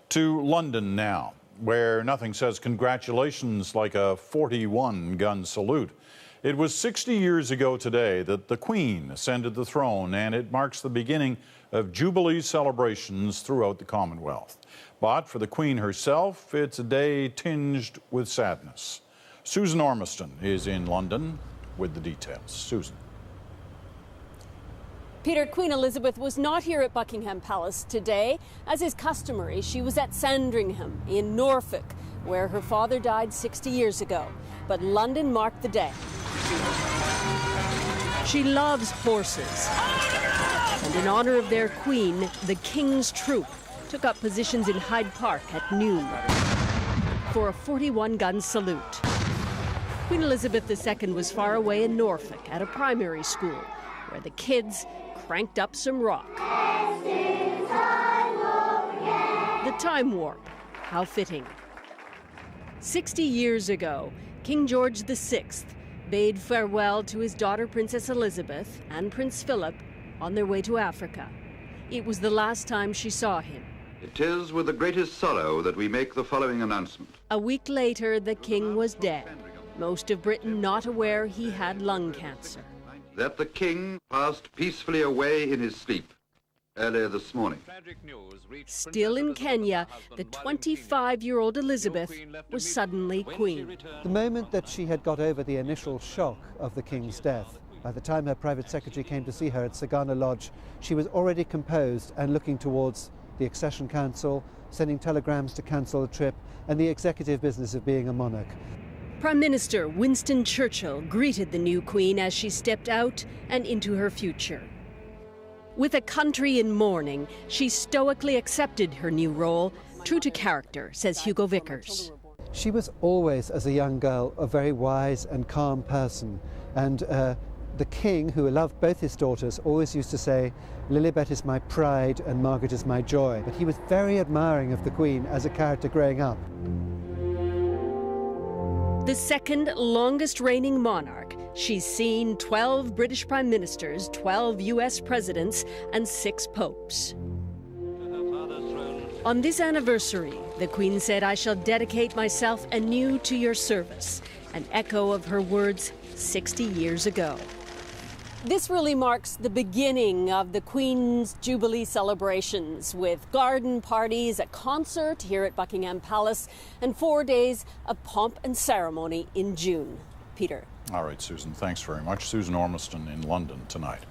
To London now, where nothing says congratulations like a 41-gun salute. It was 60 years ago today that the Queen ascended the throne, and it marks the beginning of Jubilee celebrations throughout the Commonwealth. But for the Queen herself, it's a day tinged with sadness. Susan Ormiston is in London with the details. Susan. Peter, Queen Elizabeth was not here at Buckingham Palace today. As is customary, she was at Sandringham in Norfolk, where her father died 60 years ago. But London marked the day. She loves horses. And in honor of their queen, the King's Troop took up positions in Hyde Park at noon for a 41-gun salute. Queen Elizabeth II was far away in Norfolk at a primary school, where the kids cranked up some rock. The Time Warp, how fitting. 60 years ago, King George VI bade farewell to his daughter Princess Elizabeth and Prince Philip on their way to Africa. It was the last time she saw him. It is with the greatest sorrow that we make the following announcement. A week later, the king was dead, most of Britain not aware he had lung cancer. That the king passed peacefully away in his sleep earlier this morning. Still in Kenya, the 25-year-old Elizabeth was suddenly queen. The moment that she had got over the initial shock of the king's death, by the time her private secretary came to see her at Sagana Lodge, she was already composed and looking towards the Accession Council, sending telegrams to cancel the trip, and the executive business of being a monarch. Prime Minister Winston Churchill greeted the new queen as she stepped out and into her future. With a country in mourning, she stoically accepted her new role, true to character, says Hugo Vickers. She was always, as a young girl, a very wise and calm person. And the king, who loved both his daughters, always used to say, "Lilibet is my pride and Margaret is my joy." But he was very admiring of the Queen as a character growing up. The second longest reigning monarch, she's seen 12 British prime ministers, 12 US presidents, and 6 popes. On this anniversary, the Queen said, "I shall dedicate myself anew to your service," an echo of her words 60 years ago. This really marks the beginning of the Queen's Jubilee celebrations, with garden parties, a concert here at Buckingham Palace, and 4 days of pomp and ceremony in June. Peter. All right, Susan, thanks very much. Susan Ormiston in London tonight.